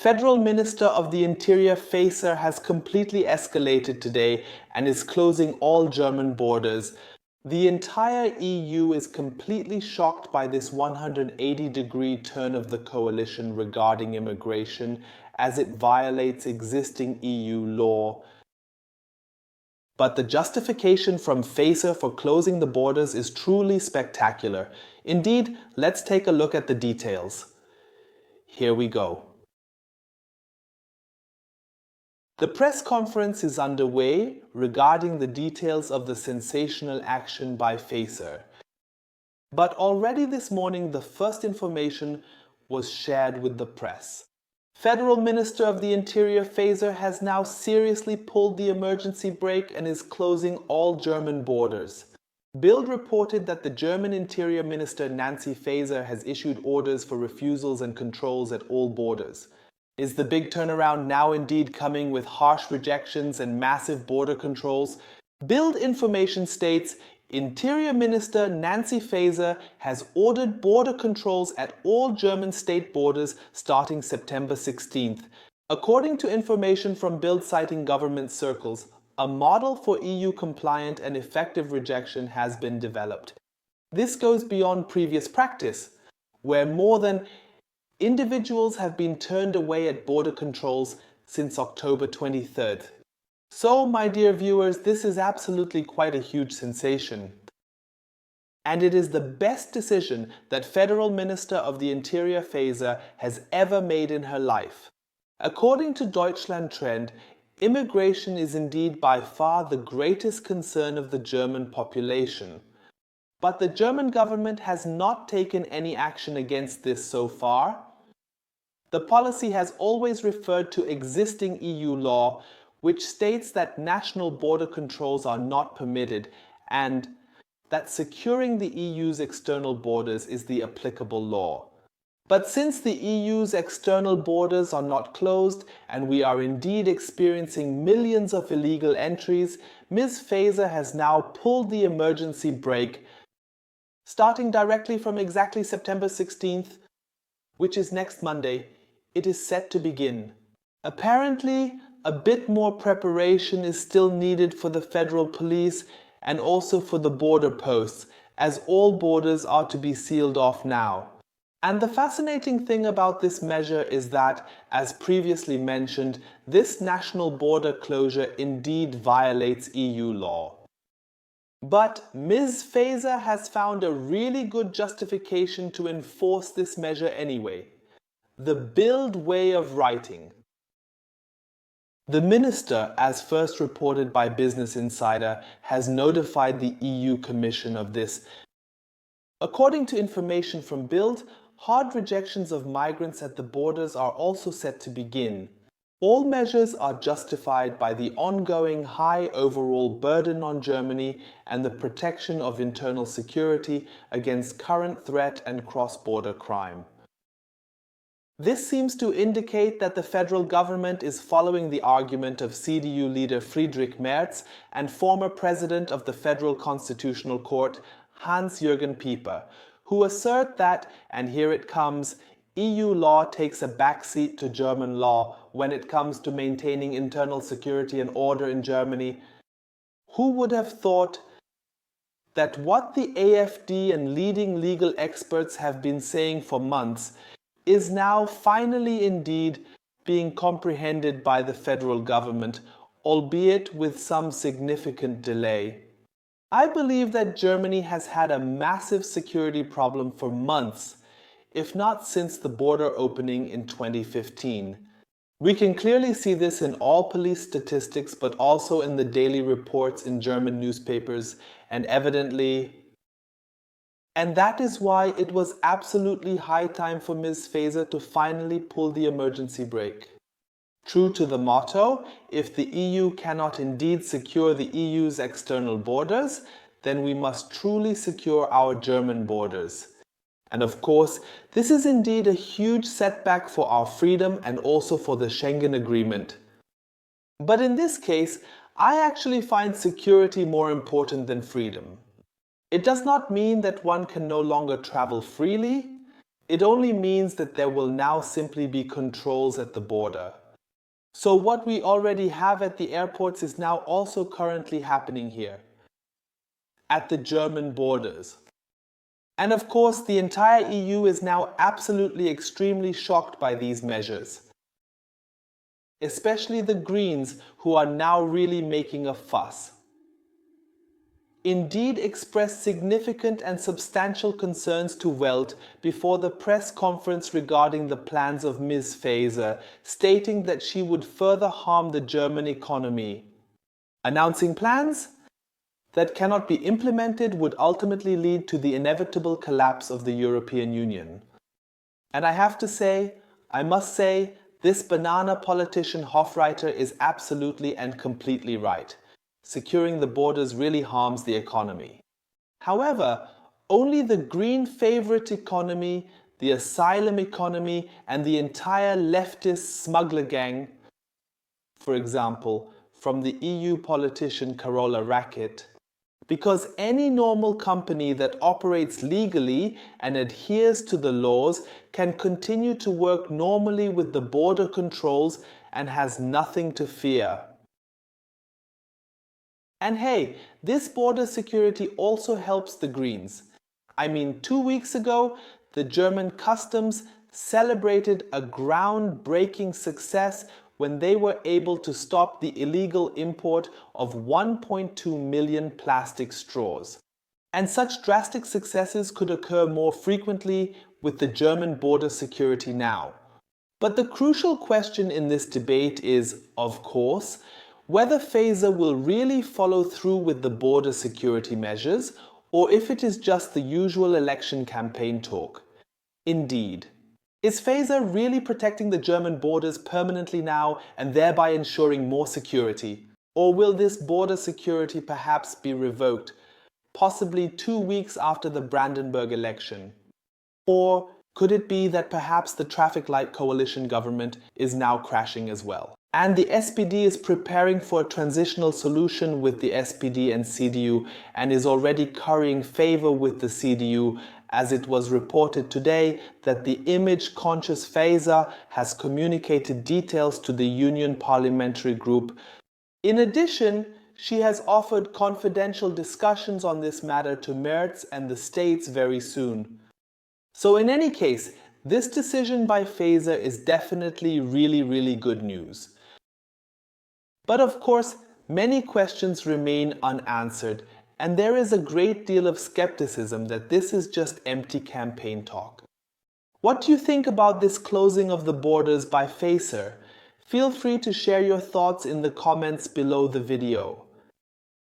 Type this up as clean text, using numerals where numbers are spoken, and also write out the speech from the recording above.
Federal Minister of the Interior Faeser has completely escalated today and is closing all German borders. The entire EU is completely shocked by this 180-degree turn of the coalition regarding immigration, as it violates existing EU law. But the justification from Faeser for closing the borders is truly spectacular. Indeed, let's take a look at the details. Here we go. The press conference is underway regarding the details of the sensational action by Faeser. But already this morning, the first information was shared with the press. Federal Minister of the Interior Faeser has now seriously pulled the emergency brake and is closing all German borders. Bild reported that the German Interior Minister Nancy Faeser has issued orders for refusals and controls at all borders. Is the big turnaround now indeed coming with harsh rejections and massive border controls? Bild information states, Interior Minister Nancy Faeser has ordered border controls at all German state borders starting September 16th. According to information from Bild citing government circles, a model for EU-compliant and effective rejection has been developed. This goes beyond previous practice, where more than individuals have been turned away at border controls since October 23rd. So, my dear viewers, this is absolutely quite a huge sensation. And it is the best decision that Federal Minister of the Interior Faeser has ever made in her life. According to Deutschland Trend, immigration is indeed by far the greatest concern of the German population. But the German government has not taken any action against this so far. The policy has always referred to existing EU law, which states that national border controls are not permitted and that securing the EU's external borders is the applicable law. But since the EU's external borders are not closed and we are indeed experiencing millions of illegal entries, Ms. Faeser has now pulled the emergency brake, starting directly from exactly September 16th, which is next Monday. It is set to begin. Apparently, a bit more preparation is still needed for the federal police and also for the border posts, as all borders are to be sealed off now. And the fascinating thing about this measure is that, as previously mentioned, this national border closure indeed violates EU law. But Ms. Faeser has found a really good justification to enforce this measure anyway. The Bild way of writing. The minister, as first reported by Business Insider, has notified the EU Commission of this. According to information from Bild, hard rejections of migrants at the borders are also set to begin. All measures are justified by the ongoing high overall burden on Germany and the protection of internal security against current threat and cross-border crime. This seems to indicate that the federal government is following the argument of CDU leader Friedrich Merz and former president of the Federal Constitutional Court, Hans-Jürgen Pieper, who assert that, and here it comes, EU law takes a backseat to German law when it comes to maintaining internal security and order in Germany. Who would have thought that what the AfD and leading legal experts have been saying for months is now finally indeed being comprehended by the federal government, albeit with some significant delay. I believe that Germany has had a massive security problem for months, if not since the border opening in 2015. We can clearly see this in all police statistics, but also in the daily reports in German newspapers, and evidently. And that is why it was absolutely high time for Ms. Faeser to finally pull the emergency brake. True to the motto, if the EU cannot indeed secure the EU's external borders, then we must truly secure our German borders. And of course, this is indeed a huge setback for our freedom and also for the Schengen Agreement. But in this case, I actually find security more important than freedom. It does not mean that one can no longer travel freely. It only means that there will now simply be controls at the border. So what we already have at the airports is now also currently happening here, at the German borders. And of course, the entire EU is now absolutely extremely shocked by these measures. Especially the Greens, who are now really making a fuss. Indeed expressed significant and substantial concerns to Welt before the press conference regarding the plans of Ms. Faeser, stating that she would further harm the German economy. Announcing plans that cannot be implemented would ultimately lead to the inevitable collapse of the European Union. And I must say, this banana politician Hofreiter is absolutely and completely right. Securing the borders really harms the economy. However, only the green favorite economy, the asylum economy, and the entire leftist smuggler gang, for example, from the EU politician Carola Rackete, because any normal company that operates legally and adheres to the laws can continue to work normally with the border controls and has nothing to fear. And hey, this border security also helps the Greens. I mean, 2 weeks ago, the German customs celebrated a groundbreaking success when they were able to stop the illegal import of 1.2 million plastic straws. And such drastic successes could occur more frequently with the German border security now. But the crucial question in this debate is, of course, whether Faeser will really follow through with the border security measures or if it is just the usual election campaign talk. Indeed. Is Faeser really protecting the German borders permanently now and thereby ensuring more security? Or will this border security perhaps be revoked, possibly 2 weeks after the Brandenburg election? Or could it be that perhaps the traffic light coalition government is now crashing as well? And the SPD is preparing for a transitional solution with the SPD and CDU and is already currying favor with the CDU, as it was reported today that the image-conscious Faeser has communicated details to the Union Parliamentary Group. In addition, she has offered confidential discussions on this matter to Merz and the states very soon. So in any case, this decision by Faeser is definitely really good news. But of course, many questions remain unanswered, and there is a great deal of skepticism that this is just empty campaign talk. What do you think about this closing of the borders by Faeser? Feel free to share your thoughts in the comments below the video.